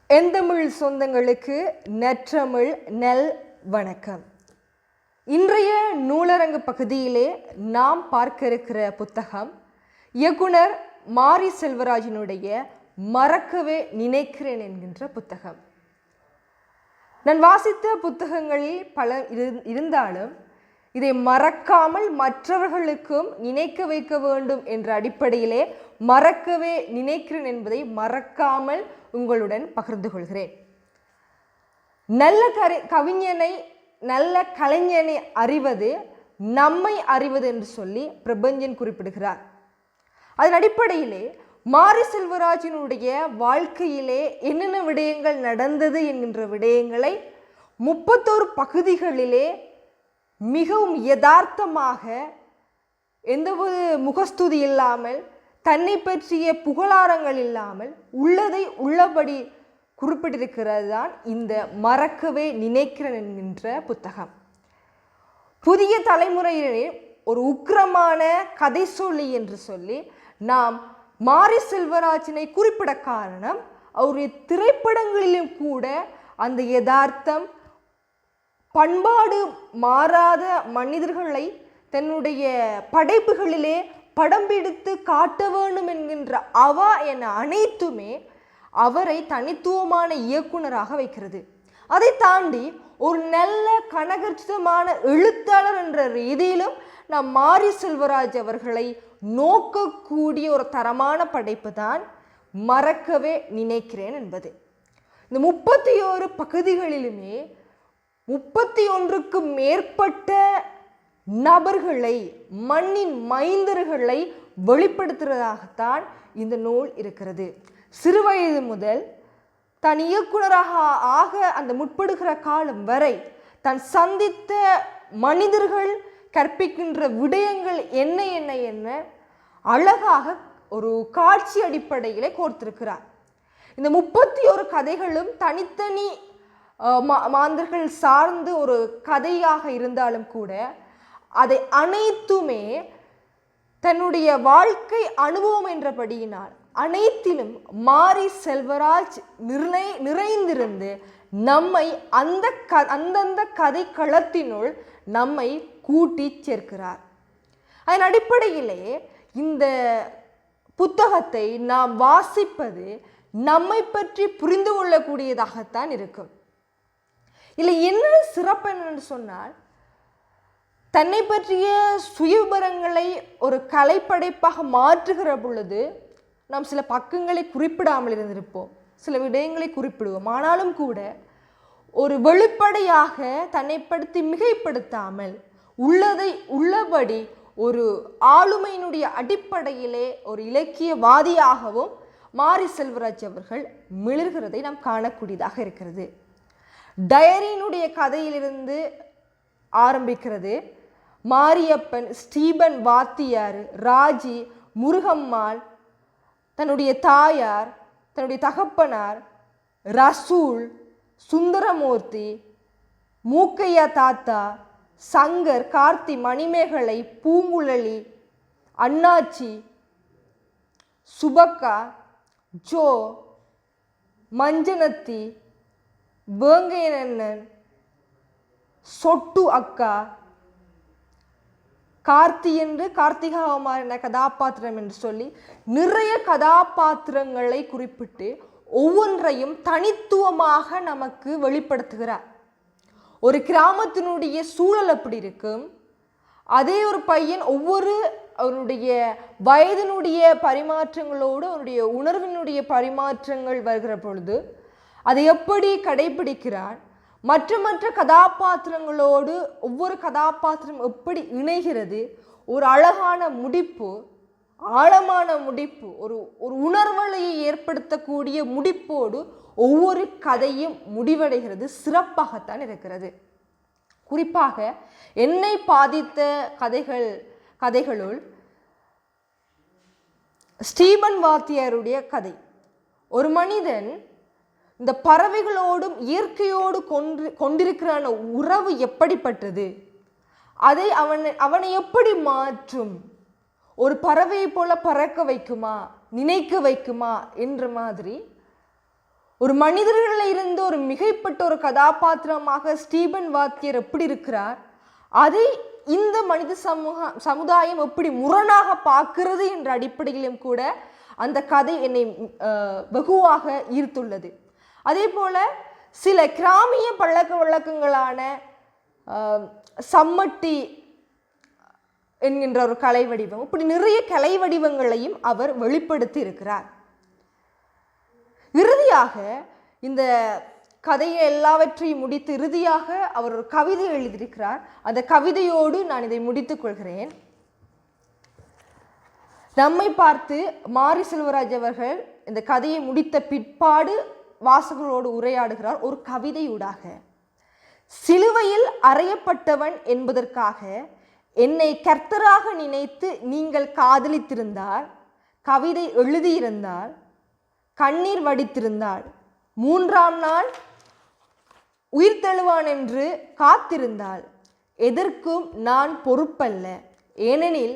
எந்தமிழ் சொந்தங்களுக்கு நற்றமிழ் நல் வணக்கம். இன்றைய நூலரங்கு பகுதியிலே நாம் பார்க்க இருக்கிற புத்தகம் இயக்குனர் மாரி செல்வராஜனுடைய மறக்கவே நினைக்கிறேன் என்கின்ற புத்தகம். நான் வாசித்த புத்தகங்களில் பல இருந்தாலும் இதை மறக்காமல் மற்றவர்களுக்கும் நினைக்க வைக்க வேண்டும் என்ற அடிப்படையிலே மறக்கவே நினைக்கிறேன் என்பதை மறக்காமல் உங்களுடன் பகிர்ந்து கொள்கிறேன். நல்ல கவிஞனை நல்ல கலைஞனை அறிவது நம்மை அறிவது என்று சொல்லி பிரபஞ்சன் குறிப்பிடுகிறார். அதன் அடிப்படையிலே மாரி செல்வராஜனுடைய வாழ்க்கையிலே என்னென்ன விடயங்கள் நடந்தது என்கின்ற விடயங்களை 31 பகுதிகளிலே மிகவும் யதார்த்தமாக எந்தவொரு முகஸ்துதி இல்லாமல் தன்னை பற்றிய புகழாரங்கள் இல்லாமல் உள்ளதை உள்ளபடி குறிப்பிட்டிருக்கிறது தான் இந்த மறக்கவே நினைக்கிறேன் என்கின்ற புத்தகம். புதிய தலைமுறையிலே ஒரு உக்கிரமான கதை சொல்லி என்று சொல்லி நாம் மாரி செல்வராஜனை குறிப்பிட காரணம் அவருடைய திரைப்படங்களிலும் கூட அந்த யதார்த்தம் பண்பாடு மாறாத மனிதர்களை தன்னுடைய படைப்புகளிலே படம் பிடித்து காட்ட வேண்டும் என்கின்ற அவா என அனைத்துமே அவரை தனித்துவமான இயக்குனராக வைக்கிறது. அதை தாண்டி ஒரு நல்ல கனகச்சிதமான எழுத்தாளர் என்ற ரீதியிலும் நாம் மாரி செல்வராஜ் அவர்களை நோக்கக்கூடிய ஒரு தரமான படைப்பு தான் மறக்கவே நினைக்கிறேன் என்பது. இந்த 31 பகுதிகளிலுமே 31க்கும் மேற்பட்ட நபர்களை மண்ணின் மைந்தர்களை வெளிப்படுத்துவதாகத்தான் இந்த நூல் இருக்கிறது. சிறுவயது முதல் தான் இயக்குனராக ஆக அந்த முற்படுகிற காலம் வரை தான் சந்தித்த மனிதர்கள் கற்பிக்கின்ற விடயங்கள் என்ன என்ன என்ன அழகாக ஒரு காட்சி அடிப்படையிலே கோர்த்திருக்கிறார். இந்த 31 கதைகளும் தனித்தனி மாந்தர்கள் சார்ந்து ஒரு கதையாக இருந்தாலும் கூட அதை அனைத்துமே தன்னுடைய வாழ்க்கை அனுபவம் என்றபடியினால் அனைத்திலும் மாரி செல்வராஜ் நிறைந்திருந்து நம்மை அந்தந்த கதை களத்தினுள் நம்மை கூட்டி சேர்க்கிறார். அதன் அடிப்படையிலே இந்த புத்தகத்தை நாம் வாசிப்பது நம்மை பற்றி புரிந்து கொள்ளக்கூடியதாகத்தான் இருக்கும். இல்லை என்ன சிறப்பு என்னன்னு சொன்னால், தன்னை பற்றிய சுயவிபரங்களை ஒரு கலைப்படைப்பாக மாற்றுகிற பொழுது நாம் சில பக்கங்களை குறிப்பிடாமல் இருந்திருப்போம், சில விடயங்களை குறிப்பிடுவோம். ஆனாலும் கூட ஒரு வெளிப்படையாக தன்னை படுத்தி மிகைப்படுத்தாமல் உள்ளதை உள்ளபடி ஒரு ஆளுமையினுடைய அடிப்படையிலே ஒரு இலக்கியவாதியாகவும் மாரி செல்வராஜ் அவர்கள் மிளர்கிறதை நாம் காணக்கூடியதாக இருக்கிறது. டயரியினுடைய கதையிலிருந்து ஆரம்பிக்கிறது. மாரியப்பன், ஸ்டீபன் வாத்தியார், ராஜி, முருகம்மாள், தன்னுடைய தாயார், தன்னுடைய தகப்பனார், ரசூல், சுந்தரமூர்த்தி, மூக்கையா தாத்தா, சங்கர், கார்த்தி, மணிமேகலை, பூங்குழலி, அண்ணாச்சி, சுபக்கா, ஜோ, மஞ்சனத்தி, வேங்கையண்ணன், சொட்டு அக்கா, கார்த்தி என்று கார்த்திகாகுமார் என்ற கதாபாத்திரம் என்று சொல்லி நிறைய கதாபாத்திரங்களை குறிப்பிட்டு ஒவ்வொன்றையும் தனித்துவமாக நமக்கு வெளிப்படுத்துகிறார். ஒரு கிராமத்தினுடைய சூழல் அப்படி இருக்கும். அதே ஒரு பையன் அவருடைய வயதினுடைய பரிமாற்றங்களோடு அவருடைய உணர்வினுடைய பரிமாற்றங்கள் வருகிற பொழுது அதை எப்படி கடைபிடிக்கிறான், மற்ற கதாபாத்திரங்களோடு ஒவ்வொரு கதாபாத்திரம் எப்படி இணைகிறது, ஒரு அழகான முடிப்பு, ஆழமான முடிப்பு, ஒரு உணர்வலையை ஏற்படுத்தக்கூடிய முடிப்போடு ஒவ்வொரு கதையும் முடிவடைகிறது. சிறப்பாகத்தான் இருக்கிறது. குறிப்பாக என்னை பாதித்த கதைகளுள் ஸ்டீபன் வாத்தியாருடைய கதை. ஒரு மனிதன் இந்த பறவைகளோடும் இயற்கையோடு கொண்டிருக்கிற உறவு எப்படிப்பட்டது, அதை அவனை எப்படி மாற்றும், ஒரு பறவையை போல பறக்க வைக்குமா, நினைக்க வைக்குமா என்ற மாதிரி ஒரு மனிதர்களில் இருந்து ஒரு மிகைப்பட்ட ஒரு கதாபாத்திரமாக ஸ்டீபன் வாத்தியர் எப்படி இருக்கிறார், அதை இந்த மனித சமுதாயம் எப்படி முரணாக பார்க்கிறது என்ற அடிப்படையிலும் கூட அந்த கதை என்னை வெகுவாக ஈர்த்துள்ளது. அதே போல சில கிராமிய பழக்க வழக்கங்களான சம்மட்டி என்கின்ற ஒரு கலை வடிவம், இப்படி நிறைய கலை வடிவங்களையும் அவர் வெளிப்படுத்தி இருக்கிறார். இறுதியாக இந்த கதையை எல்லாவற்றையும் முடித்து இறுதியாக அவர் ஒரு கவிதை எழுதியிருக்கிறார். அந்த கவிதையோடு நான் இதை முடித்துக் கொள்கிறேன். நம்மை பார்த்து மாரி செல்வராஜ் அவர்கள் இந்த கதையை முடித்த பிற்பாடு வாசகர்களோடு உரையாடுகிறார் ஒரு கவிதையூடாக. சிலுவையில் அறையப்பட்டவன் என்பதற்காக என்னை கர்த்தராக நினைத்து நீங்கள் காதலித்திருந்தால், கவிதை எழுதியிருந்தால், கண்ணீர் வடித்திருந்தால், 3ஆம் நாள் உயிர்த்தெழுவான் என்று காத்திருந்தால் எதற்கும் நான் பொறுப்பல்ல. ஏனெனில்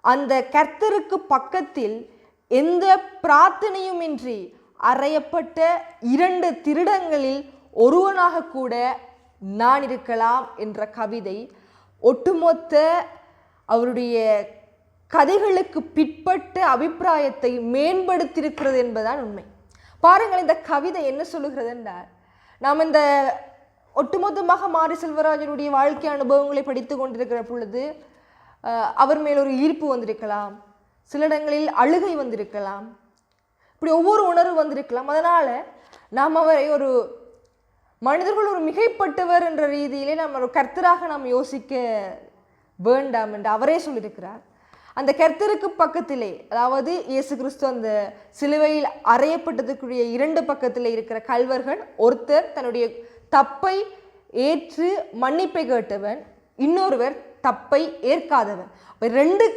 அந்த கர்த்தருக்கு பக்கத்தில் எந்த பிரார்த்தனையுமின்றி அறையப்பட்ட 2 திருடங்களில் ஒருவனாக கூட நான் இருக்கலாம் என்ற கவிதை ஒட்டுமொத்த அவருடைய கதைகளுக்கு பிற்பட்ட அபிப்பிராயத்தை மேம்படுத்தியிருக்கிறது என்பதுதான் உண்மை. பாருங்கள், இந்த கவிதை என்ன சொல்லுகிறது என்றால், நாம் இந்த ஒட்டுமொத்தமாக மாரி செல்வராஜனுடைய வாழ்க்கை அனுபவங்களை படித்து கொண்டிருக்கிற பொழுது அவர் மேல் ஒரு ஈர்ப்பு வந்திருக்கலாம், சில இடங்களில் அழுகை வந்திருக்கலாம், இப்படி ஒவ்வொரு உணர்வு வந்திருக்கலாம். அதனால் நாம் அவரை ஒரு மனிதர்கள் ஒரு மிகைப்பட்டவர் என்ற ரீதியிலே நாம் ஒரு கர்த்தராக நாம் யோசிக்க வேண்டாம் என்று அவரே சொல்லியிருக்கிறார். அந்த கர்த்தருக்கு பக்கத்திலே, அதாவது இயேசு கிறிஸ்து அந்த சிலுவையில் அறையப்பட்டதுக்குரிய 2 பக்கத்திலே இருக்கிற கல்வர்கள், ஒருத்தர் தன்னுடைய தப்பை ஏற்று மன்னிப்பை கேட்டவன், இன்னொருவர் தப்பை ஏற்காதவன். 2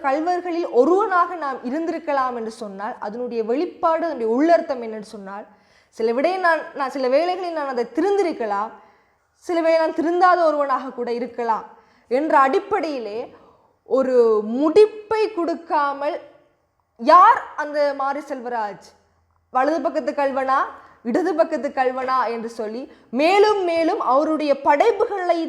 கல்வர்களில் ஒருவனாக நாம் இருந்திருக்கலாம் என்று சொன்னால் அதனுடைய வெளிப்பாடு, அதனுடைய உள்ளர்த்தம் என்னென்னு சொன்னால், சில வேளைகளில் நான் அதை திருந்திருக்கலாம், சில வேளை நான் திருந்தாத ஒருவனாக கூட இருக்கலாம் என்ற அடிப்படையிலே ஒரு முடிப்பை கொடுக்காமல், யார் அந்த மாரி செல்வராஜ், வலது பக்கத்து கல்வனா இடது பக்கத்து கல்வனா என்று சொல்லி மேலும் மேலும் அவருடைய படைப்புகளை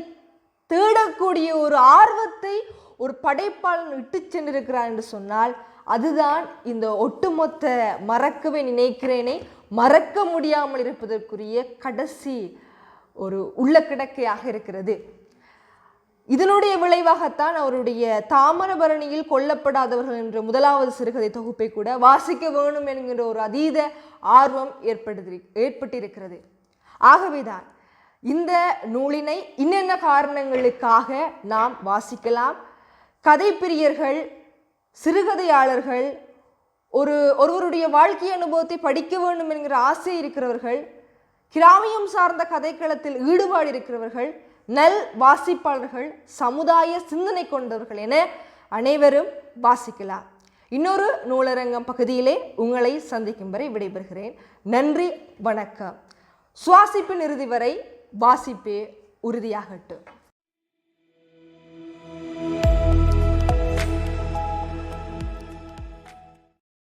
தேடக்கூடிய ஒரு ஆர்வத்தை ஒரு படைப்பாளன் இட்டு சென்றிருக்கிறார் என்று சொன்னால், அதுதான் இந்த ஒட்டுமொத்த மறக்கவே நினைக்கிறேனே மறக்க முடியாமல் இருப்பதற்குரிய கடைசி ஒரு உள்ள கிடக்கையாக இருக்கிறது. இதனுடைய விளைவாகத்தான் அவருடைய தாமிரபரணியில் கொல்லப்படாதவர்கள் என்ற 1வது சிறுகதை தொகுப்பை கூட வாசிக்க வேணும் என்கின்ற ஒரு அதீத ஆர்வம் ஏற்பட்டிருக்கிறது. ஆகவேதான் இந்த நூலினை இன்னென்ன காரணங்களுக்காக நாம் வாசிக்கலாம். கதை பிரியர்கள், சிறுகதையாளர்கள், ஒருவருடைய வாழ்க்கை அனுபவத்தை படிக்க வேண்டும் என்கிற ஆசை இருக்கிறவர்கள், கிராமியம் சார்ந்த கதைக்களத்தில் ஈடுபாடு இருக்கிறவர்கள், நல் வாசிப்பாளர்கள், சமுதாய சிந்தனை கொண்டவர்கள் என அனைவரும் வாசிக்கலாம். இன்னொரு நூலரங்கம் பகுதியிலே உங்களை சந்திக்கும் வரை விடைபெறுகிறேன். நன்றி, வணக்கம். சுவாசிப்பின் இறுதி வரை வாசிப்பே உறுதியாகட்டும்.